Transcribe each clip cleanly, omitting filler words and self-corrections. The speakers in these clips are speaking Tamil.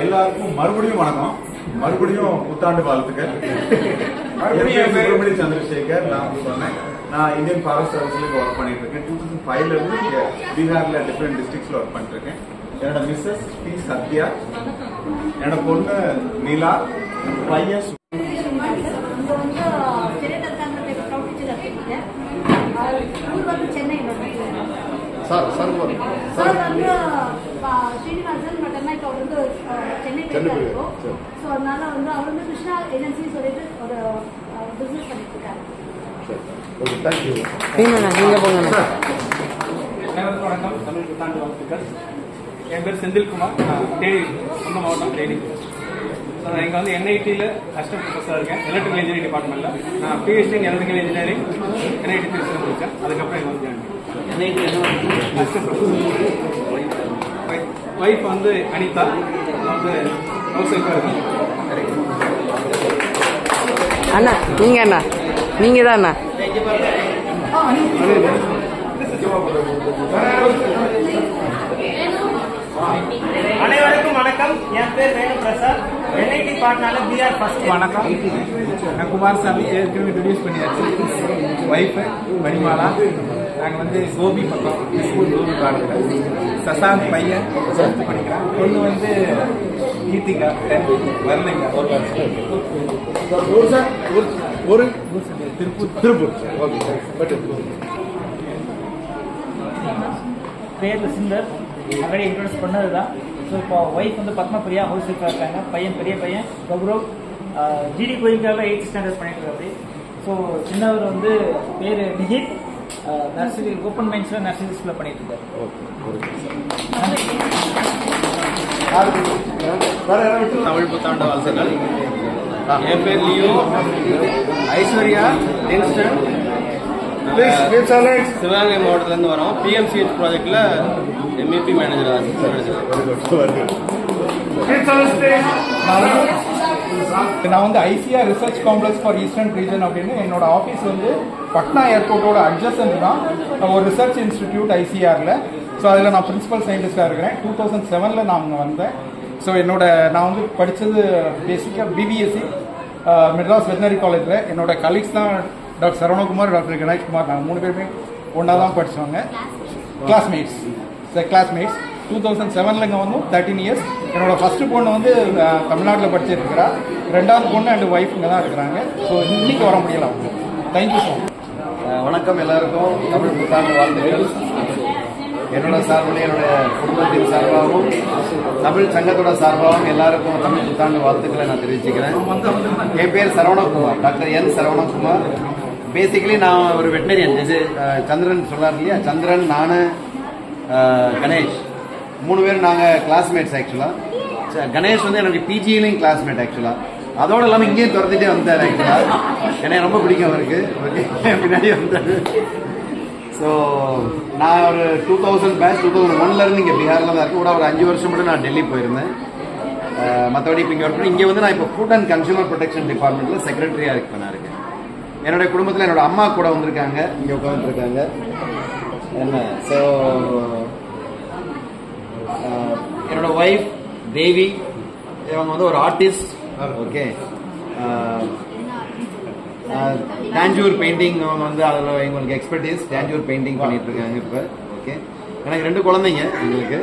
எல்லாருக்கும் மறுபடியும் வணக்கம். மறுபடியும் புத்தாண்டு வாழ்த்துக்கள். சுப்பிரமணிய சந்திரசேகர். நான் சொன்னேன், நான் இந்தியன் ஃபாரஸ்ட் சர்வீஸ்ல ஒர்க் பண்ணிட்டு இருக்கேன். 2005ல இருந்து பீகார்ல டிஃபரெண்ட் டிஸ்ட்ரிக்ட்ஸ்ல ஒர்க் பண்ணிட்டு இருக்கேன். என்னோட மிஸ்ஸஸ் பி சத்யா, என்னோட பொண்ணு நீலா, பையன் ஸ்ரீனிவாசன். பட் ஆனால் இப்போ வந்து சென்னை இருக்கும். ஸோ அதனால வந்து அவர் வந்து கிருஷ்ணா ஏஜென்சி சொல்லிட்டு ஒரு பிஸ்னஸ் பண்ணிட்டு இருக்காரு. வணக்கம். தமிழ் புத்தாண்டு வாழ்த்துக்கள். என் பேர் செந்தில்குமார். தேனி, சொந்த மாவட்டம் தேனி. இங்கே வந்து என்ஐடியில் அசிஸ்டன்ட் ப்ரொஃபஸராக இருக்கேன். எலக்ட்ரிக்கல் இன்ஜினியரிங் டிபார்ட்மெண்ட்டில். நான் PhD in electrical engineering NIT திருச்சியில் முடித்தேன். அதுக்கப்புறம் இங்கே வந்து join NIT assistant professor. Wife வந்து அனிதா, வந்து ஹவுஸ் ஒய்ஃபாக இருக்கேன். அண்ணா நீங்க அண்ணா நீங்க தான் அண்ணா. அனைவருக்கும் வணக்கம். என் பேர் வேணு பிரசாத். என்ஐடி பார்ட்னால பிஆர் ஃபர்ஸ்ட். வணக்கம். நான் குமாரசாமி, ஏற்கனவே இன்ட்ரடியூஸ் பண்ணியாச்சு. ஒய்ஃபு மணிமாலா. நாங்கள் வந்து கோபி பக்கம் ஸ்கூல் கோபி பாடத்தில். சசாந்த் பையன் படிக்கிறான். பொண்ணு வந்து கீர்த்திகா, வரலைங்க. ஒரு திருப்பூர். பேர் சுந்தர். ஆல்ரெடி இன்ட்ரோடியூஸ் பண்ணதுதான். ஸோ இப்போ ஒய்ஃப் வந்து பத்மபிரியா, ஹவுஸ் ஒய்ஃபாக இருக்காங்க. பையன் பெரிய பையன் கௌரவ் ஜிடி கோயிலுக்காக 8th ஸ்டாண்டர்ட் பண்ணிட்டு இருக்காரு. ஸோ சின்னவர் வந்து பேர் நிகித், நர்சரி ஓப்பன் மைன்ஸ்ல நர்சரி ஸ்கூல்ல பண்ணிட்டு இருக்காரு. தமிழ் புத்தாண்டு வாழ்த்துக்கள். என் பேர் லியோ. ஐஸ்வர்யா இன்ஸ்டன். சிவகங்கை மாவட்டத்துல இருந்து வரோம். பிஎம்சிஹெச் ப்ராஜெக்ட்ல எம்ஏபி மேனேஜர். நான் வந்து ICR research complex for eastern region அப்படின்னு என்னோட ஆஃபீஸ் வந்து பட்னா ஏர்போர்ட்டோட அட்ஜசன்ட் தான் ஒரு ரிசர்ச் இன்ஸ்டிடியூட் ஐசிஆர்ல. ஸோ அதில் நான் பிரின்சிபல் சயின்டிஸ்டாக இருக்கிறேன். 2007 நான் அங்கே வந்தேன். ஸோ நான் வந்து படித்தது பேசிக்காக பிபிஎஸ்சி மெட்ராஸ் வெட்டினரி காலேஜில். என்னோட கலீக்ஸ் தான் டாக்டர் சரவணகுமார், டாக்டர் கணேஷ்குமார். நாங்கள் 3 பேருமே ஒன்றா தான் படித்தவங்க. கிளாஸ்மேட்ஸ். 2007 இங்கே வந்து 13 இயர்ஸ். என்னோட ஃபர்ஸ்ட் பொண்ணு வந்து தமிழ்நாட்டில் படிச்சுட்டு இருக்கிறா. 2வது பொண்ணு அண்ட் ஒய்ஃப் இங்கே தான் இருக்கிறாங்க. ஸோ இன்னைக்கு வர முடியல அவங்க. Thank you so much. வணக்கம் எல்லாருக்கும். தமிழ் புத்தாண்டு வாழ்த்துக்கள். என்னோட சார்பில், என்னுடைய குடும்பத்தின் சார்பாகவும், தமிழ் சங்கத்தோட சார்பாகவும் எல்லாருக்கும் தமிழ் புத்தாண்டு வாழ்த்துக்களை நான் தெரிவிச்சுக்கிறேன். என் பேர் சரவணகுமார், டாக்டர் என் சரவணகுமார். பேசிக்கலி நான் ஒரு வெட்டினரியன். சந்திரன் சொல்லார் இல்லையா, சந்திரன், நான், கணேஷ் 3 பேரும் நாங்கள் கிளாஸ்மேட்ஸ். ஆக்சுவலாக கணேஷ் வந்து எனக்கு பிஜிலையும் கிளாஸ்மேட். ஆக்சுவலாக அதோடு இல்லாமல் இங்கேயும் துரத்திட்டே வந்தார். ஆக்சுவலாக எனக்கு ரொம்ப பிடிக்கும் அவருக்கு. பின்னாடி வந்தார். ஸோ நான் ஒரு 2000 பேட்ச் 2001 இங்கே பீகாரில் தான் இருக்கேன். கூட ஒரு 5 வருஷம் மட்டும் நான் டெல்லி போயிருந்தேன். மற்றபடி இப்போ இங்கே ஒர்க் பண்ணி இங்கே வந்து நான் இப்போ ஃபுட் அண்ட் கன்சூமர் ப்ரொடெக்ஷன் டிபார்ட்மெண்ட்டில் செக்ரட்டரியாக நான் இருக்கேன். என்னுடைய குடும்பத்தில் என்னோட அம்மா கூட வந்திருக்காங்க, இங்கே உட்காந்துருக்காங்க. என்ன ஸோ என்னோட ஒய்ஃப் தேவி, இவங்க வந்து ஒரு ஆர்டிஸ்ட். ஓகே, டான்ஜூர் பெயிண்டிங் அவங்க வந்து அதில் எங்களுக்கு எக்ஸ்பர்டீஸ். டான்ஜூர் பெயிண்டிங் பண்ணிட்டு இருக்காங்க இப்போ. ஓகே, எனக்கு 2 குழந்தைங்க எங்களுக்கு.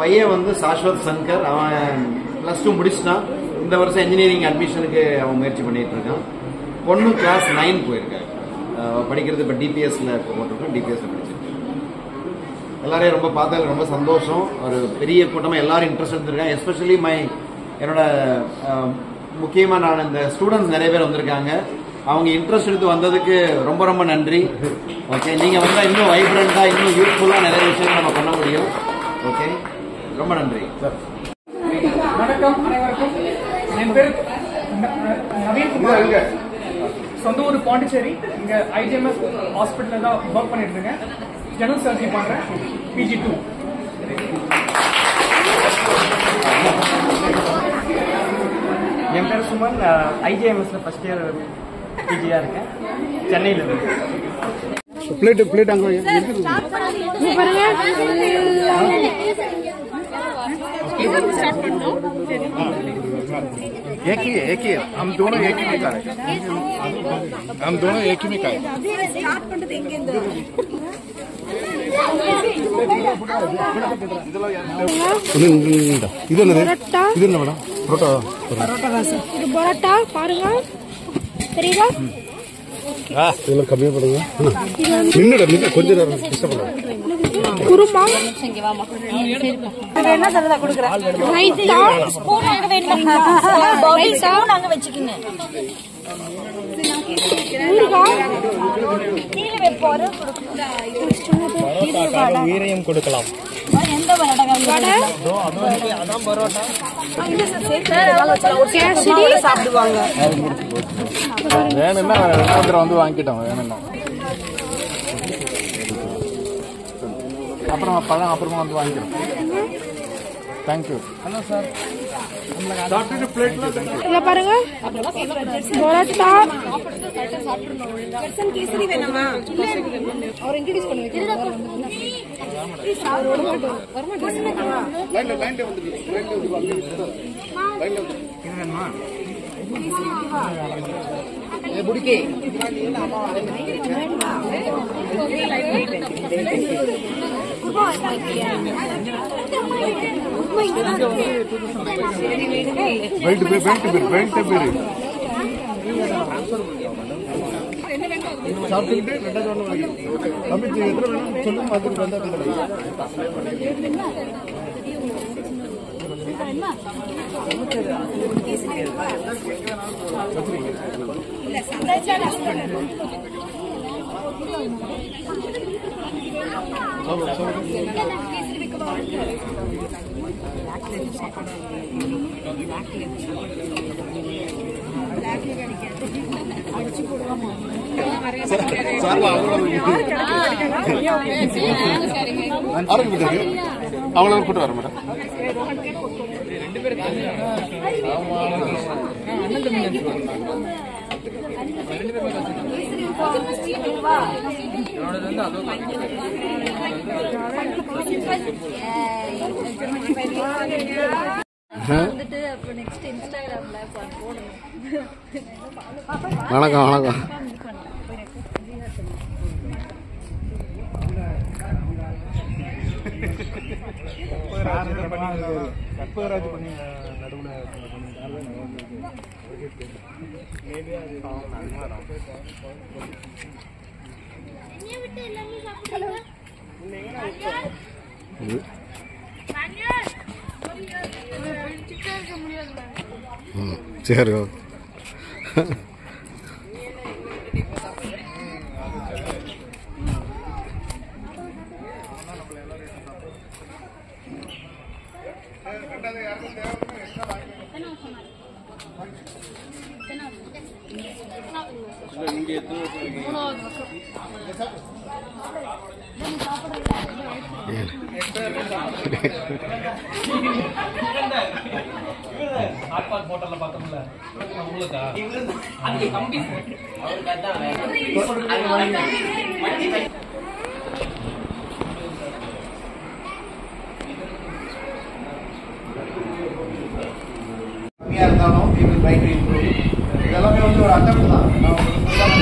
பையன் வந்து சாஸ்வத் சங்கர், அவன் +2 முடிச்சுட்டான். இந்த வருஷம் இன்ஜினியரிங் அட்மிஷனுக்கு அவன் முயற்சி பண்ணிட்டு இருக்கான். பொண்ணு கிளாஸ் 9 போயிருக்காங்க. படிக்கிறது இப்போ டிபிஎஸ்ல போட்டிருக்கோம். டிபிஎஸ்ல படிச்சிருக்கேன். எல்லாரையும் ரொம்ப பார்த்தா ரொம்ப சந்தோஷம். ஒரு பெரிய கூட்டமாக எல்லாரும் இன்ட்ரெஸ்ட் எடுத்துருக்காங்க. எஸ்பெஷலி என்னோட முக்கியமாக நான் இந்த ஸ்டூடெண்ட்ஸ் நிறைய பேர் வந்திருக்காங்க. அவங்க இன்ட்ரெஸ்ட் எடுத்து வந்ததுக்கு ரொம்ப ரொம்ப நன்றி. ஓகே, நீங்கள் வந்தால் இன்னும் வைப்ரண்டாக, இன்னும் யூஸ்ஃபுல்லாக நிறைய விஷயங்கள் நம்ம பண்ண முடியும். ஓகே, ரொம்ப நன்றி. வணக்கம் அனைவருக்கும். என் பேர் நவீன்குமார். சொந்த ஊர் பாண்டிச்சேரி. இங்கே ஐஜிஎம்எஸ் ஹாஸ்பிட்டலில் தான் ஒர்க் பண்ணிட்டு இருக்கேன். ஜெனரல் சர்ஜரி பண்ணுறேன். PG2. என் பேர் சுமன். ஐஜிஎம்எஸ்ல ஃபர்ஸ்ட் இயர் பிஜியாக இருக்கேன். சென்னையில் இருக்கேன். பிளேட் அங்கே एक ही हम दोनों एक ही में का हम दोनों एक ही में का இது என்ன மேடம் பரோட்டா இது பரோட்டா பாருங்க தெரியுதா இதெல்லாம் கம்மியா போடுங்க நின்னுட கொஞ்ச நேரம் கஷ்டப்படுறேன் குருமா என்ன தரதா கொடுக்குறேன் ரைத்தா ஸ்பூன் அங்க வேணுமா ரைத்தா நாங்க வெச்சுக்கிங்க வீரையும் கொடுக்கலாம் எந்த பரோட்டா அதான் பரோட்டா சாப்பிடுவாங்க வேணும்னா வந்து வாங்கிட்டோம் வேணும்னா அப்புறமா வந்து வாங்கிக்கிறோம் தேங்க்யூ ஹலோ சார் இத பாருங்க பரோட்டா கேசரி வேணுமா அவர் இன்ட்ரோ듀ஸ் பண்ணுவீங்க சாப்பிட்டு ரெண்டாவது எத்தனை வேணும் சொல்லுங்க அதுக்கு வந்தா அவங்கள கூட்டு வர மேடம் வணக்கம் வணக்கம் கற்பகராஜ் பண்ணி நடுவில் சரி இருந்தாலும் இதெல்லாமே வந்து ஒரு அட்டம் தான்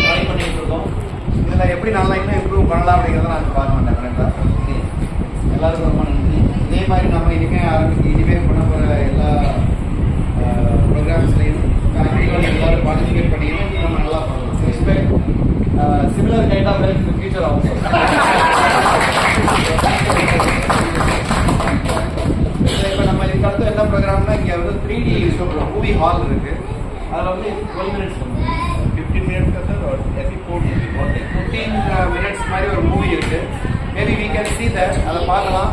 ட்ரை பண்ணிட்டு இருக்கோம். இதுல எப்படி நல்லா இன்னும் இம்ப்ரூவ் பண்ணலாம் அப்படிங்கிறத நான் பார்க்க மாட்டேன். எல்லாருக்கும் ரொம்ப நன்றி. இதே மாதிரி நம்ம இனிமே பண்ண போற எல்லா ப்ரோக்ராம்ஸ்லையும் எல்லாரும் பார்ட்டிசிபேட் பண்ணிக்கணும். நம்ம நல்லா பண்ணலாம். Similar kind of help in future also. இப்போ நம்ம இதுக்கு அடுத்து என்ன ப்ரோக்ராம்னா இங்கே வந்து 3D மூவி ஹால் இருக்கு. அதில் வந்து 12 மினிட்ஸ் 15 மினிட்ஸ் every 15 மினிட்ஸ் மாதிரி ஒரு மூவி இருக்கு. Maybe we can see that. அதை பார்க்கலாம்.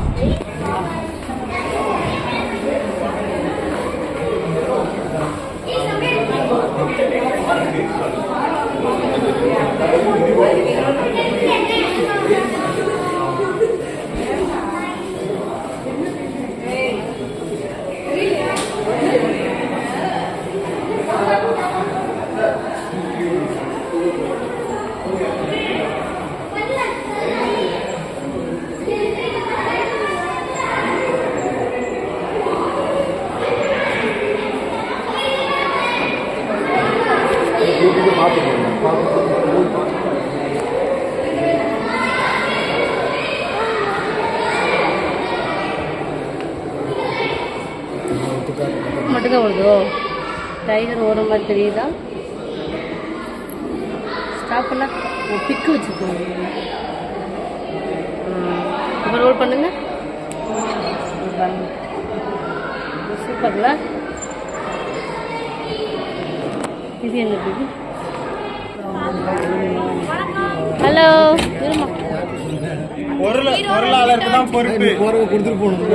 மட்டும்தான் ஓடுதோ? டைகர் ஓடுற மாதிரி தெரியுதா? ஸ்டாப் பண்ண பிக்கு வச்சுக்கோங்க. இப்போ ரோல் பண்ணுங்க. சூப்பர்ல. இது என்ன பேபி? ஹலோ இருமா. பொருளாளருக்கு தான் பொறுப்பு. கொடுத்துட்டு போகணும்.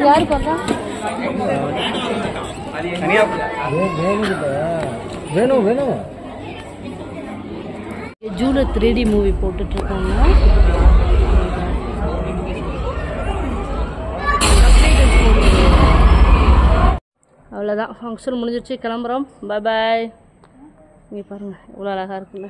யாரு பார்த்தா? வேணும் வேணும். ஜூல 3D மூவி போட்டுட்டு இருக்காங்க. அவ்வளோதான், ஃபங்க்ஷன் முடிஞ்சிருச்சு, கிளம்புறோம். பாய் பாய். இங்கே பாருங்க எவ்வளோ அழகாக இருக்குல்ல.